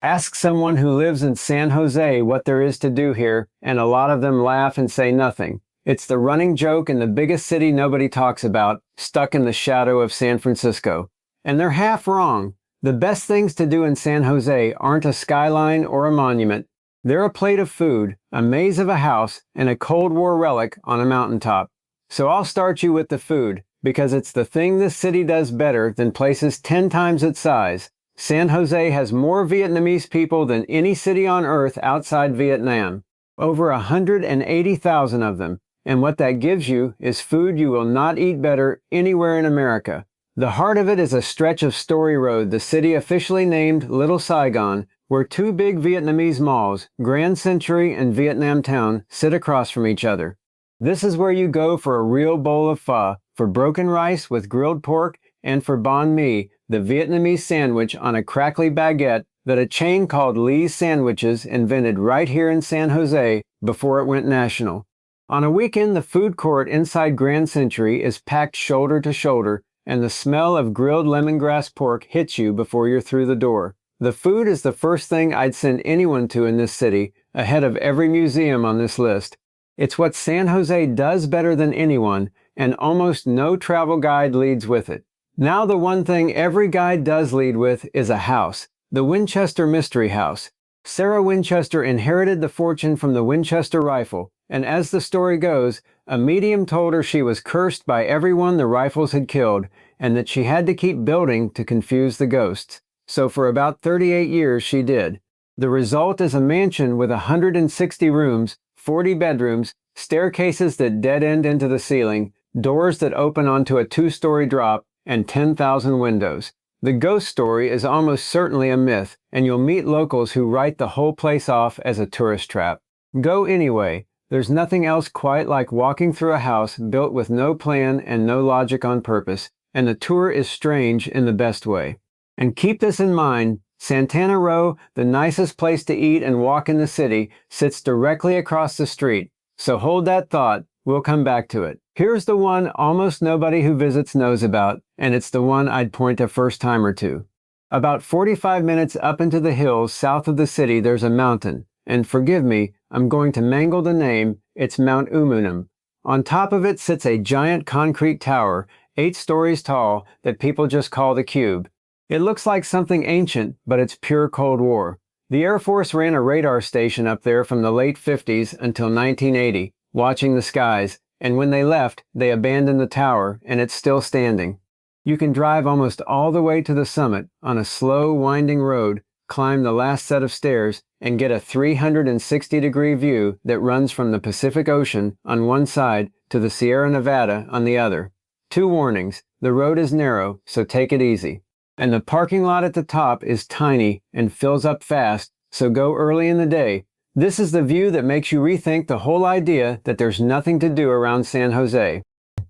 Ask someone who lives in San Jose what there is to do here, and a lot of them laugh and say nothing. It's the running joke in the biggest city nobody talks about, stuck in the shadow of San Francisco. And they're half wrong. The best things to do in San Jose aren't a skyline or a monument. They're a plate of food, a maze of a house, and a Cold War relic on a mountaintop. So I'll start you with the food, because it's the thing this city does better than places 10 times its size. San Jose has more Vietnamese people than any city on earth outside Vietnam. Over 180,000 of them. And what that gives you is food you will not eat better anywhere in America. The heart of it is a stretch of Story Road, the city officially named Little Saigon, where two big Vietnamese malls, Grand Century and Vietnamtown, sit across from each other. This is where you go for a real bowl of pho, for broken rice with grilled pork, and for banh mi, the Vietnamese sandwich on a crackly baguette that a chain called Lee's Sandwiches invented right here in San Jose before it went national. On a weekend, the food court inside Grand Century is packed shoulder to shoulder, and the smell of grilled lemongrass pork hits you before you're through the door. The food is the first thing I'd send anyone to in this city, ahead of every museum on this list. It's what San Jose does better than anyone, and almost no travel guide leads with it. Now the one thing every guide does lead with is a house, the Winchester Mystery House. Sarah Winchester inherited the fortune from the Winchester rifle, and as the story goes, a medium told her she was cursed by everyone the rifles had killed, and that she had to keep building to confuse the ghosts. So for about 38 years she did. The result is a mansion with 160 rooms, 40 bedrooms, staircases that dead end into the ceiling, doors that open onto a 2-story drop, and 10,000 windows. The ghost story is almost certainly a myth, and you'll meet locals who write the whole place off as a tourist trap. Go anyway. There's nothing else quite like walking through a house built with no plan and no logic on purpose, and the tour is strange in the best way. And keep this in mind, Santana Row, the nicest place to eat and walk in the city, sits directly across the street. So hold that thought, we'll come back to it. Here's the one almost nobody who visits knows about, and it's the one I'd point a first-timer to. About 45 minutes up into the hills south of the city there's a mountain, and forgive me, I'm going to mangle the name, it's Mount Umunhum. On top of it sits a giant concrete tower, 8 stories tall, that people just call the Cube. It looks like something ancient, but it's pure Cold War. The Air Force ran a radar station up there from the late 50s until 1980, watching the skies, and when they left, they abandoned the tower, and it's still standing. You can drive almost all the way to the summit on a slow, winding road, climb the last set of stairs, and get a 360-degree view that runs from the Pacific Ocean on one side to the Sierra Nevada on the other. 2 warnings, the road is narrow, so take it easy. And the parking lot at the top is tiny and fills up fast, so go early in the day. This is the view that makes you rethink the whole idea that there's nothing to do around San Jose.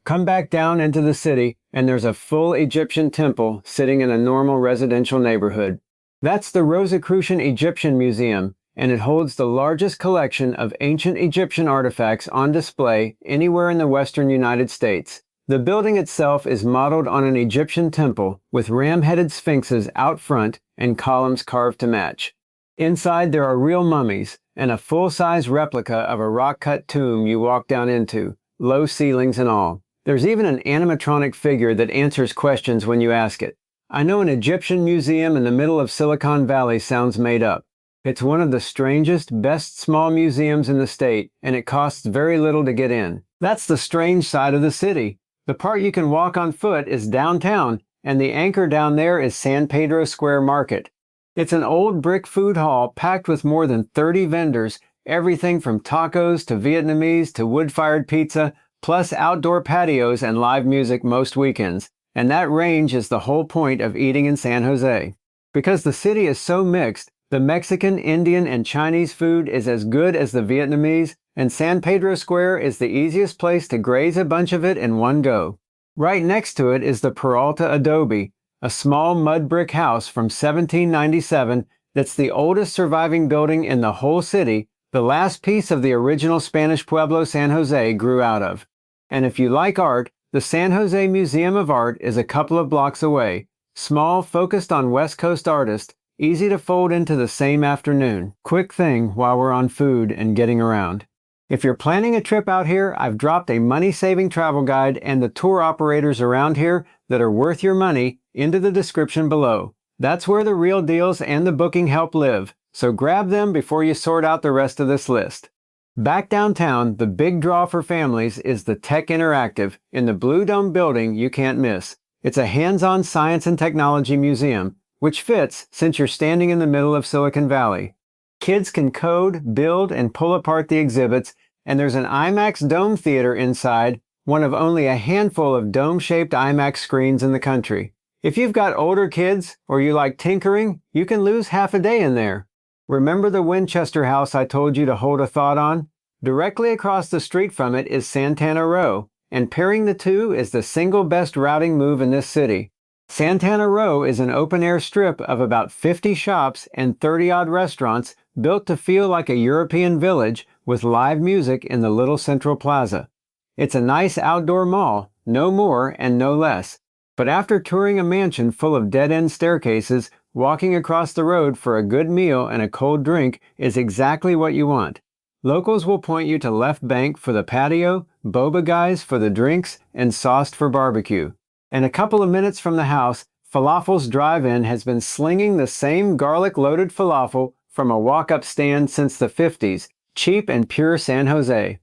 Come back down into the city, and there's a full Egyptian temple sitting in a normal residential neighborhood. That's the Rosicrucian Egyptian Museum, and it holds the largest collection of ancient Egyptian artifacts on display anywhere in the western United States. The building itself is modeled on an Egyptian temple with ram-headed sphinxes out front and columns carved to match. Inside there are real mummies and a full-size replica of a rock-cut tomb you walk down into, low ceilings and all. There's even an animatronic figure that answers questions when you ask it. I know an Egyptian museum in the middle of Silicon Valley sounds made up. It's one of the strangest, best small museums in the state, and it costs very little to get in. That's the strange side of the city. The part you can walk on foot is downtown, and the anchor down there is San Pedro Square Market. It's an old brick food hall packed with more than 30 vendors, everything from tacos to Vietnamese to wood-fired pizza, plus outdoor patios and live music most weekends. And that range is the whole point of eating in San Jose. Because the city is so mixed, the Mexican, Indian, and Chinese food is as good as the Vietnamese, and San Pedro Square is the easiest place to graze a bunch of it in one go. Right next to it is the Peralta Adobe, a small mud brick house from 1797 that's the oldest surviving building in the whole city, the last piece of the original Spanish Pueblo San Jose grew out of. And if you like art, the San Jose Museum of Art is a couple of blocks away, small, focused on West Coast artists, easy to fold into the same afternoon. Quick thing while we're on food and getting around. If you're planning a trip out here, I've dropped a money-saving travel guide and the tour operators around here that are worth your money into the description below. That's where the real deals and the booking help live, so grab them before you sort out the rest of this list. Back downtown, the big draw for families is the Tech Interactive in the Blue Dome building you can't miss. It's a hands-on science and technology museum, which fits since you're standing in the middle of Silicon Valley. Kids can code, build, and pull apart the exhibits, and there's an IMAX dome theater inside, one of only a handful of dome-shaped IMAX screens in the country. If you've got older kids or you like tinkering, you can lose half a day in there. Remember the Winchester house I told you to hold a thought on? Directly across the street from it is Santana Row, and pairing the two is the single best routing move in this city. Santana Row is an open-air strip of about 50 shops and 30-odd restaurants built to feel like a European village with live music in the little central plaza. It's a nice outdoor mall, no more and no less. But after touring a mansion full of dead-end staircases, walking across the road for a good meal and a cold drink is exactly what you want. Locals will point you to Left Bank for the patio, Boba Guys for the drinks, and Sauced for barbecue. And a couple of minutes from the house, Falafel's Drive-In has been slinging the same garlic-loaded falafel from a walk-up stand since the 50s, cheap and pure San Jose.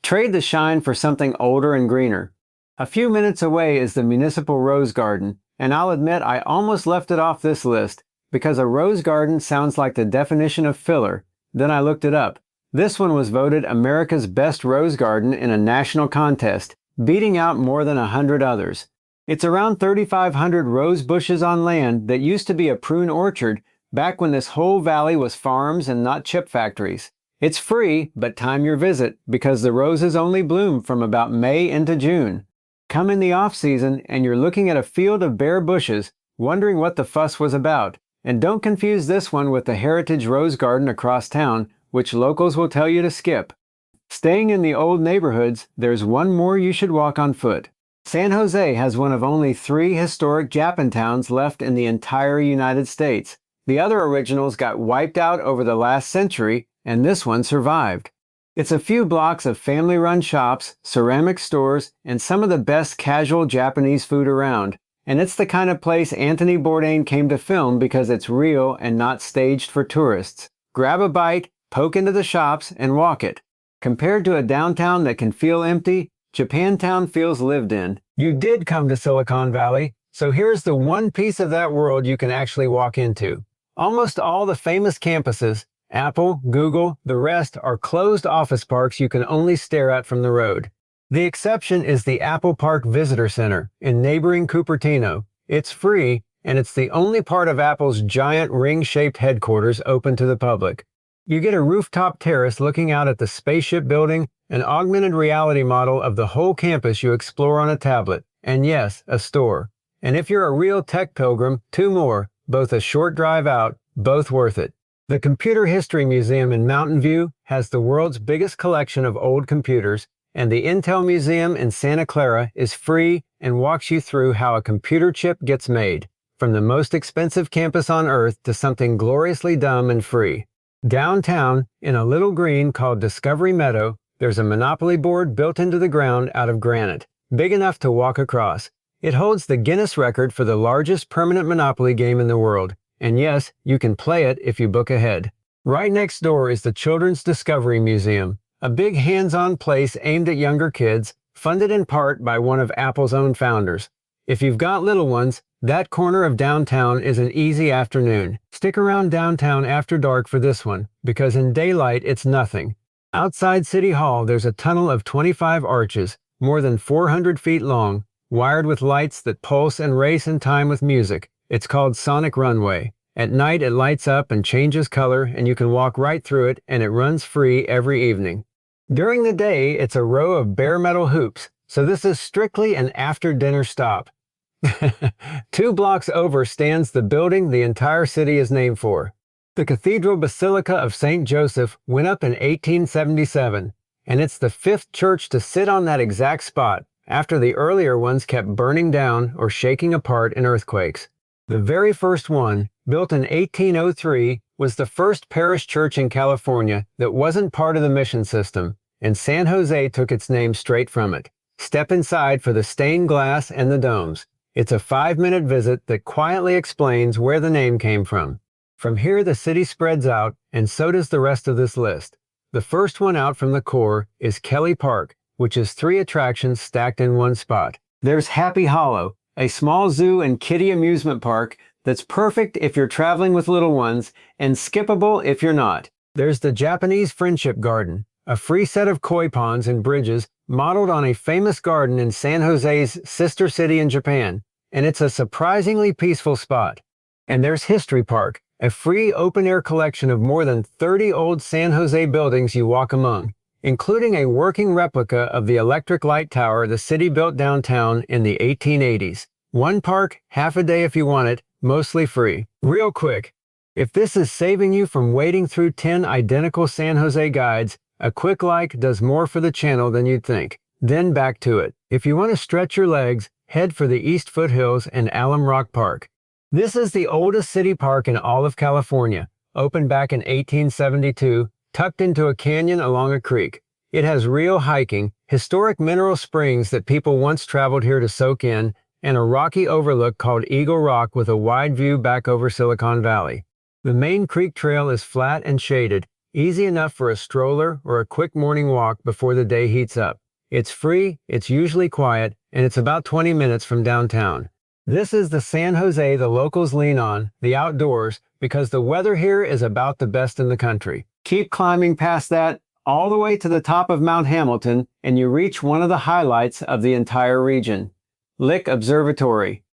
Trade the shine for something older and greener. A few minutes away is the Municipal Rose Garden, and I'll admit I almost left it off this list because a rose garden sounds like the definition of filler. Then I looked it up. This one was voted America's best rose garden in a national contest, beating out more than 100 others. It's around 3,500 rose bushes on land that used to be a prune orchard back when this whole valley was farms and not chip factories. It's free, but time your visit because the roses only bloom from about May into June. Come in the off-season and you're looking at a field of bare bushes, wondering what the fuss was about. And don't confuse this one with the Heritage Rose Garden across town, which locals will tell you to skip. Staying in the old neighborhoods, there's one more you should walk on foot. San Jose has one of only 3 historic Japantowns left in the entire United States. The other originals got wiped out over the last century, and this one survived. It's a few blocks of family-run shops, ceramic stores, and some of the best casual Japanese food around. And it's the kind of place Anthony Bourdain came to film because it's real and not staged for tourists. Grab a bite, poke into the shops, and walk it. Compared to a downtown that can feel empty, Japantown feels lived in. You did come to Silicon Valley, so here's the one piece of that world you can actually walk into. Almost all the famous campuses, Apple, Google, the rest are closed office parks you can only stare at from the road. The exception is the Apple Park Visitor Center in neighboring Cupertino. It's free, and it's the only part of Apple's giant ring-shaped headquarters open to the public. You get a rooftop terrace looking out at the spaceship building, an augmented reality model of the whole campus you explore on a tablet, and yes, a store. And if you're a real tech pilgrim, 2 more, both a short drive out, both worth it. The Computer History Museum in Mountain View has the world's biggest collection of old computers, and the Intel Museum in Santa Clara is free and walks you through how a computer chip gets made, from the most expensive campus on Earth to something gloriously dumb and free. Downtown, in a little green called Discovery Meadow, there's a Monopoly board built into the ground out of granite, big enough to walk across. It holds the Guinness record for the largest permanent Monopoly game in the world. And yes, you can play it if you book ahead. Right next door is the Children's Discovery Museum, a big hands-on place aimed at younger kids, funded in part by one of Apple's own founders. If you've got little ones, that corner of downtown is an easy afternoon. Stick around downtown after dark for this one, because in daylight it's nothing. Outside City Hall, there's a tunnel of 25 arches, more than 400 feet long, wired with lights that pulse and race in time with music. It's called Sonic Runway. At night it lights up and changes color, and you can walk right through it, and it runs free every evening. During the day, it's a row of bare metal hoops, so this is strictly an after-dinner stop. 2 blocks over stands the building the entire city is named for. The Cathedral Basilica of St. Joseph went up in 1877, and it's the 5th church to sit on that exact spot, after the earlier ones kept burning down or shaking apart in earthquakes. The very first one, built in 1803, was the first parish church in California that wasn't part of the mission system, and San Jose took its name straight from it. Step inside for the stained glass and the domes. It's a 5-minute visit that quietly explains where the name came from. From here, the city spreads out, and so does the rest of this list. The first one out from the core is Kelly Park, which is 3 attractions stacked in one spot. There's Happy Hollow, a small zoo and kiddie amusement park that's perfect if you're traveling with little ones and skippable if you're not. There's the Japanese Friendship Garden, a free set of koi ponds and bridges modeled on a famous garden in San Jose's sister city in Japan, and it's a surprisingly peaceful spot. And there's History Park, a free open-air collection of more than 30 old San Jose buildings you walk among, including a working replica of the electric light tower the city built downtown in the 1880s. One park, half a day if you want it, mostly free. Real quick, if this is saving you from wading through 10 identical San Jose guides, a quick like does more for the channel than you'd think. Then back to it. If you want to stretch your legs, head for the East Foothills and Alum Rock Park. This is the oldest city park in all of California, opened back in 1872, tucked into a canyon along a creek. It has real hiking, historic mineral springs that people once traveled here to soak in, and a rocky overlook called Eagle Rock with a wide view back over Silicon Valley. The main creek trail is flat and shaded, easy enough for a stroller or a quick morning walk before the day heats up. It's free, it's usually quiet, and it's about 20 minutes from downtown. This is the San Jose the locals lean on, the outdoors, because the weather here is about the best in the country. Keep climbing past that, all the way to the top of Mount Hamilton, and you reach one of the highlights of the entire region. Lick Observatory.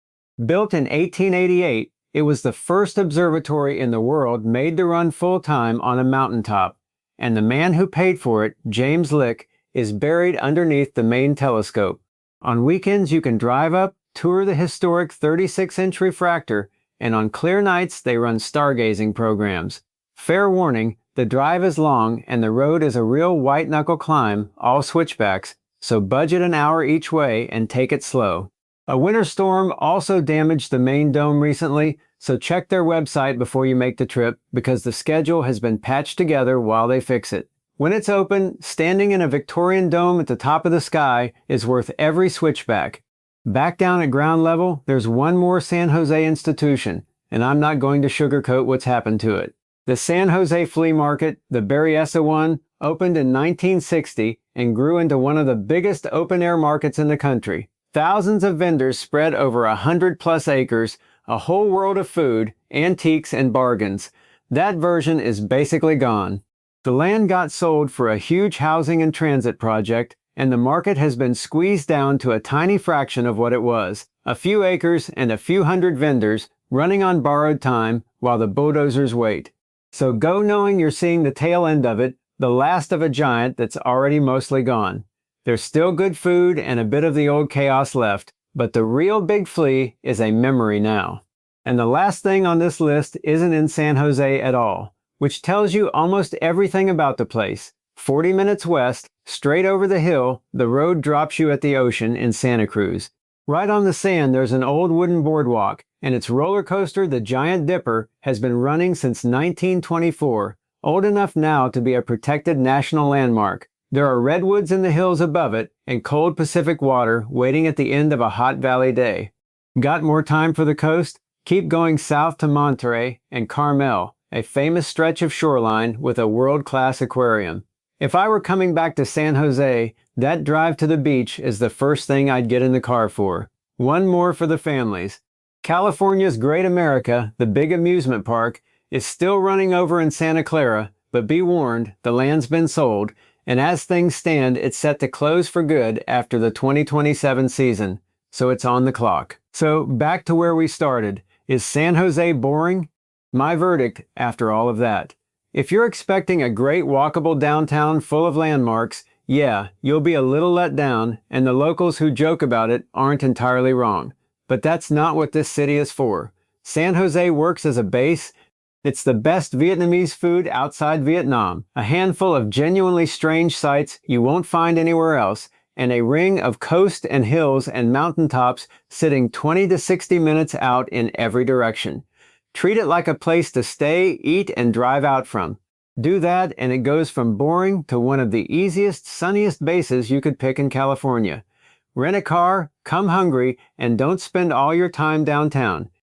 Built in 1888, it was the first observatory in the world made to run full-time on a mountaintop, and the man who paid for it, James Lick, is buried underneath the main telescope. On weekends, you can drive up, tour the historic 36-inch refractor, and on clear nights, they run stargazing programs. Fair warning, the drive is long and the road is a real white-knuckle climb, all switchbacks, so budget an hour each way and take it slow. A winter storm also damaged the main dome recently, so check their website before you make the trip because the schedule has been patched together while they fix it. When it's open, standing in a Victorian dome at the top of the sky is worth every switchback. Back down at ground level, there's one more San Jose institution, and I'm not going to sugarcoat what's happened to it. The San Jose Flea Market, the Berryessa one, opened in 1960 and grew into one of the biggest open-air markets in the country. Thousands of vendors spread over 100+ acres, a whole world of food, antiques, and bargains. That version is basically gone. The land got sold for a huge housing and transit project, and the market has been squeezed down to a tiny fraction of what it was. A few acres and a few hundred vendors running on borrowed time while the bulldozers wait. So go knowing you're seeing the tail end of it, the last of a giant that's already mostly gone. There's still good food and a bit of the old chaos left, but the real Big Flea is a memory now. And the last thing on this list isn't in San Jose at all, which tells you almost everything about the place. 40 minutes west, straight over the hill, the road drops you at the ocean in Santa Cruz. Right on the sand there's an old wooden boardwalk, and its roller coaster, the Giant Dipper, has been running since 1924, old enough now to be a protected national landmark. There are redwoods in the hills above it, and cold Pacific water waiting at the end of a hot valley day. Got more time for the coast? Keep going south to Monterey and Carmel, a famous stretch of shoreline with a world-class aquarium. If I were coming back to San Jose, that drive to the beach is the first thing I'd get in the car for. One more for the families. California's Great America, the big amusement park, is still running over in Santa Clara, but be warned, the land's been sold, and as things stand, it's set to close for good after the 2027 season, so it's on the clock. So back to where we started. Is San Jose boring? My verdict after all of that. If you're expecting a great walkable downtown full of landmarks, yeah, you'll be a little let down, and the locals who joke about it aren't entirely wrong. But that's not what this city is for. San Jose works as a base. It's the best Vietnamese food outside Vietnam, a handful of genuinely strange sights you won't find anywhere else, and a ring of coast and hills and mountaintops sitting 20 to 60 minutes out in every direction. Treat it like a place to stay, eat, and drive out from. Do that, and it goes from boring to one of the easiest, sunniest bases you could pick in California. Rent a car, come hungry, and don't spend all your time downtown.